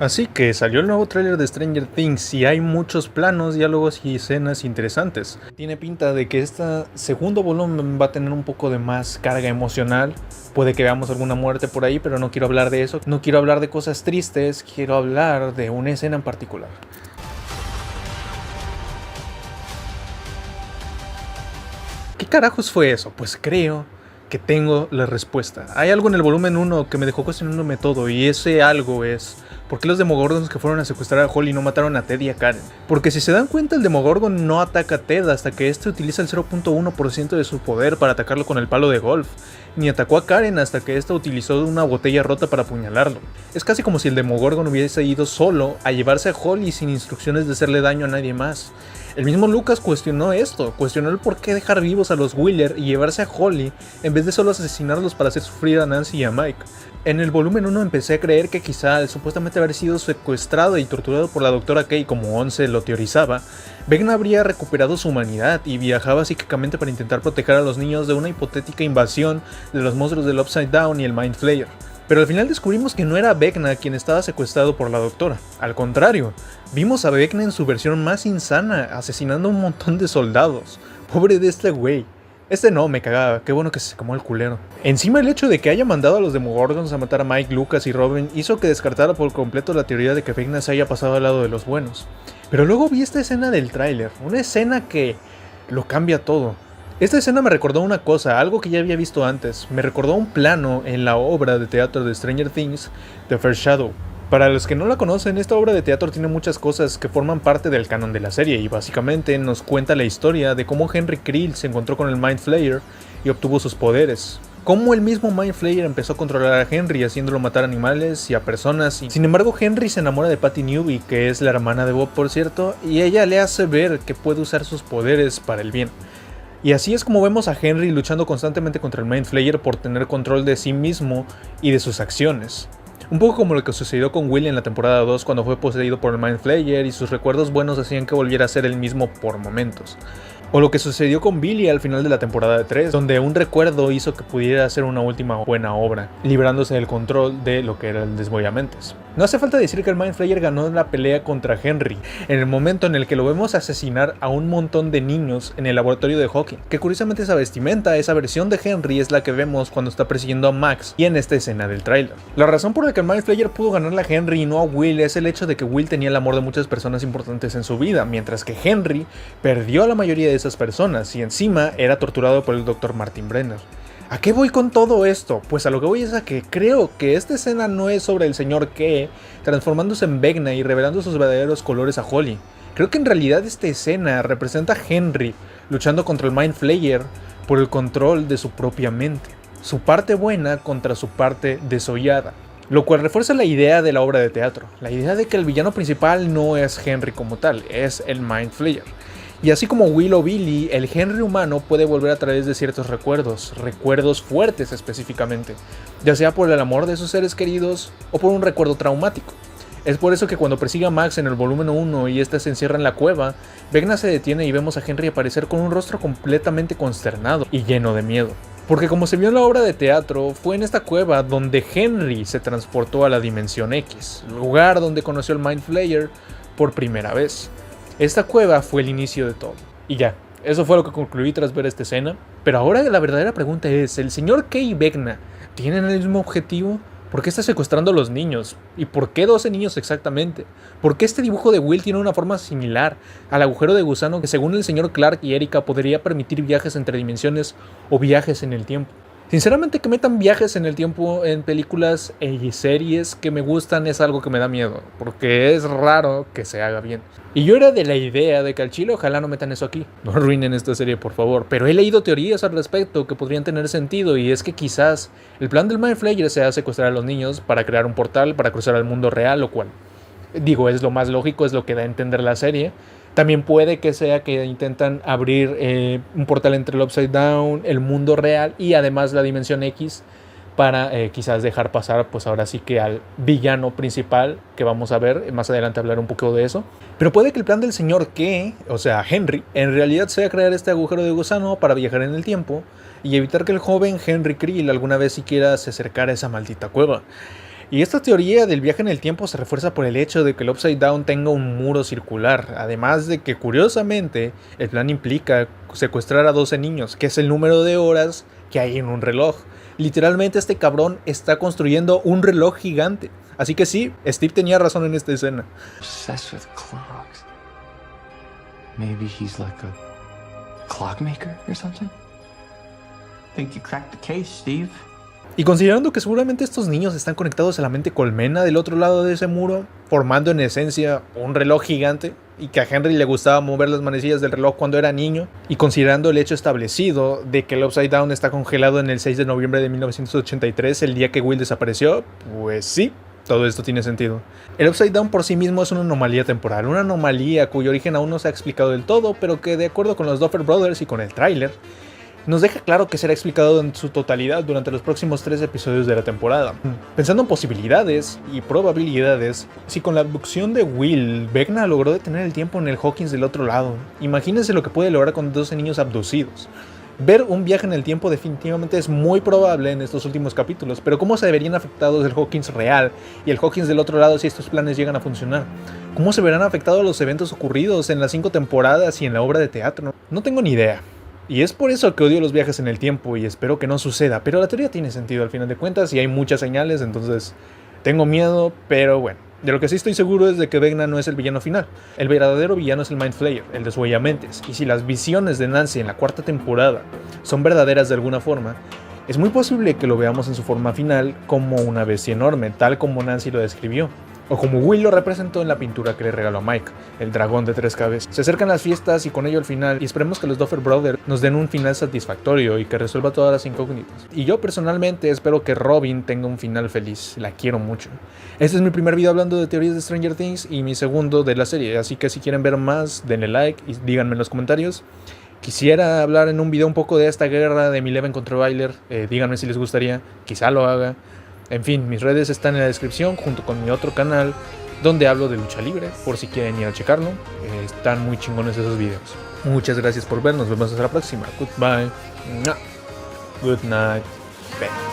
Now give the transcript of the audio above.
Así que salió el nuevo tráiler de Stranger Things y hay muchos planos, diálogos y escenas interesantes. Tiene pinta de que este segundo volumen va a tener un poco de más carga emocional. Puede que veamos alguna muerte por ahí, pero no quiero hablar de eso. No quiero hablar de cosas tristes, quiero hablar de una escena en particular. ¿Qué carajos fue eso? Pues creo que tengo la respuesta. Hay algo en el volumen 1 que me dejó cuestionándome todo, y ese algo es: ¿por qué los Demogorgons que fueron a secuestrar a Holly no mataron a Ted y a Karen? Porque si se dan cuenta, el Demogorgon no ataca a Ted hasta que este utiliza el 0.1% de su poder para atacarlo con el palo de golf, ni atacó a Karen hasta que esta utilizó una botella rota para apuñalarlo. Es casi como si el Demogorgon hubiese ido solo a llevarse a Holly sin instrucciones de hacerle daño a nadie más. El mismo Lucas cuestionó esto, cuestionó el por qué dejar vivos a los Wheeler y llevarse a Holly en vez de solo asesinarlos para hacer sufrir a Nancy y a Mike. En el volumen 1 empecé a creer que quizá al supuestamente haber sido secuestrado y torturado por la doctora Kay, como Once lo teorizaba, Vecna habría recuperado su humanidad y viajaba psíquicamente para intentar proteger a los niños de una hipotética invasión de los monstruos del Upside Down y el Mind Flayer. Pero al final descubrimos que no era Vecna quien estaba secuestrado por la doctora. Al contrario, vimos a Vecna en su versión más insana, asesinando a un montón de soldados. Pobre de este güey. Este no, me cagaba, qué bueno que se quemó el culero. Encima, el hecho de que haya mandado a los Demogorgons a matar a Mike, Lucas y Robin hizo que descartara por completo la teoría de que Vecna se haya pasado al lado de los buenos. Pero luego vi esta escena del tráiler, una escena que lo cambia todo. Esta escena me recordó una cosa, algo que ya había visto antes. Me recordó un plano en la obra de teatro de Stranger Things, The First Shadow. Para los que no la conocen, esta obra de teatro tiene muchas cosas que forman parte del canon de la serie y básicamente nos cuenta la historia de cómo Henry Creel se encontró con el Mind Flayer y obtuvo sus poderes. Cómo el mismo Mind Flayer empezó a controlar a Henry, haciéndolo matar animales y a personas. Sin embargo, Henry se enamora de Patty Newby, que es la hermana de Bob, por cierto, y ella le hace ver que puede usar sus poderes para el bien. Y así es como vemos a Henry luchando constantemente contra el Mind Flayer por tener control de sí mismo y de sus acciones. Un poco como lo que sucedió con Will en la temporada 2 cuando fue poseído por el Mind Flayer y sus recuerdos buenos hacían que volviera a ser el mismo por momentos. O lo que sucedió con Billy al final de la temporada 3, donde un recuerdo hizo que pudiera hacer una última buena obra, librándose del control de lo que era el desboyamentes. No hace falta decir que el Mind Flayer ganó la pelea contra Henry, en el momento en el que lo vemos asesinar a un montón de niños en el laboratorio de Hawking, que curiosamente esa vestimenta, esa versión de Henry es la que vemos cuando está persiguiendo a Max y en esta escena del tráiler. La razón por la que el Mind Flayer pudo ganarle a Henry y no a Will es el hecho de que Will tenía el amor de muchas personas importantes en su vida, mientras que Henry perdió a la mayoría de esas personas y encima era torturado por el Dr. Martin Brenner. ¿A qué voy con todo esto? Pues a lo que voy es a que creo que esta escena no es sobre el señor K transformándose en Vecna y revelando sus verdaderos colores a Holly. Creo que en realidad esta escena representa a Henry luchando contra el Mind Flayer por el control de su propia mente. Su parte buena contra su parte desollada. Lo cual refuerza la idea de la obra de teatro. La idea de que el villano principal no es Henry como tal, es el Mind Flayer. Y así como Will o Billy, el Henry humano puede volver a través de ciertos recuerdos fuertes específicamente, ya sea por el amor de sus seres queridos o por un recuerdo traumático. Es por eso que cuando persigue a Max en el volumen 1 y ésta se encierra en la cueva, Vecna se detiene y vemos a Henry aparecer con un rostro completamente consternado y lleno de miedo. Porque como se vio en la obra de teatro, fue en esta cueva donde Henry se transportó a la Dimensión X, lugar donde conoció al Mind Flayer por primera vez. Esta cueva fue el inicio de todo. Y ya, eso fue lo que concluí tras ver esta escena. Pero ahora la verdadera pregunta es, ¿el señor K y Vecna tienen el mismo objetivo? ¿Por qué está secuestrando a los niños? ¿Y por qué 12 niños exactamente? ¿Por qué este dibujo de Will tiene una forma similar al agujero de gusano que según el señor Clark y Erika podría permitir viajes entre dimensiones o viajes en el tiempo? Sinceramente, que metan viajes en el tiempo en películas y series que me gustan es algo que me da miedo, porque es raro que se haga bien. Y yo era de la idea de que al chile ojalá no metan eso aquí. No arruinen esta serie, por favor. Pero he leído teorías al respecto que podrían tener sentido, y es que quizás el plan del Mind Flayer sea secuestrar a los niños para crear un portal para cruzar al mundo real, lo cual, digo, es lo más lógico, es lo que da a entender la serie. También puede que sea que intentan abrir un portal entre el Upside Down, el mundo real y además la Dimensión X para quizás dejar pasar pues ahora sí que al villano principal que vamos a ver, más adelante hablar un poco de eso. Pero puede que el plan del señor K, o sea Henry, en realidad sea crear este agujero de gusano para viajar en el tiempo y evitar que el joven Henry Creel alguna vez siquiera se acercara a esa maldita cueva. Y esta teoría del viaje en el tiempo se refuerza por el hecho de que el Upside Down tenga un muro circular, además de que curiosamente el plan implica secuestrar a 12 niños, que es el número de horas que hay en un reloj. Literalmente este cabrón está construyendo un reloj gigante. Así que sí, Steve tenía razón en esta escena. Obsessed with clocks. Maybe he's like a clockmaker or something? Think you cracked the case, Steve? Y considerando que seguramente estos niños están conectados a la mente colmena del otro lado de ese muro, formando en esencia un reloj gigante, y que a Henry le gustaba mover las manecillas del reloj cuando era niño, y considerando el hecho establecido de que el Upside Down está congelado en el 6 de noviembre de 1983, el día que Will desapareció, pues sí, todo esto tiene sentido. El Upside Down por sí mismo es una anomalía temporal, una anomalía cuyo origen aún no se ha explicado del todo, pero que de acuerdo con los Duffer Brothers y con el tráiler, nos deja claro que será explicado en su totalidad durante los próximos 3 episodios de la temporada. Pensando en posibilidades y probabilidades, si con la abducción de Will, Vecna logró detener el tiempo en el Hawkins del otro lado, imagínense lo que puede lograr con 12 niños abducidos. Ver un viaje en el tiempo definitivamente es muy probable en estos últimos capítulos, pero ¿cómo se verían afectados el Hawkins real y el Hawkins del otro lado si estos planes llegan a funcionar? ¿Cómo se verán afectados los eventos ocurridos en las 5 temporadas y en la obra de teatro? No tengo ni idea. Y es por eso que odio los viajes en el tiempo y espero que no suceda, pero la teoría tiene sentido al final de cuentas y hay muchas señales, entonces tengo miedo, pero bueno. De lo que sí estoy seguro es de que Vecna no es el villano final. El verdadero villano es el Mind Flayer, el desollamentes, y si las visiones de Nancy en la 4ª temporada son verdaderas de alguna forma, es muy posible que lo veamos en su forma final como una bestia enorme, tal como Nancy lo describió. O como Will lo representó en la pintura que le regaló a Mike, el dragón de 3 cabezas. Se acercan las fiestas y con ello el final, y esperemos que los Duffer Brothers nos den un final satisfactorio y que resuelva todas las incógnitas. Y yo personalmente espero que Robin tenga un final feliz, la quiero mucho. Este es mi primer video hablando de teorías de Stranger Things y mi segundo de la serie, así que si quieren ver más, denle like y díganme en los comentarios. Quisiera hablar en un video un poco de esta guerra de Eleven contra Byler, díganme si les gustaría, quizá lo haga. En fin, mis redes están en la descripción junto con mi otro canal donde hablo de lucha libre, por si quieren ir a checarlo. Están muy chingones esos videos. Muchas gracias por ver, nos vemos hasta la próxima. Goodbye. Good night. Bye.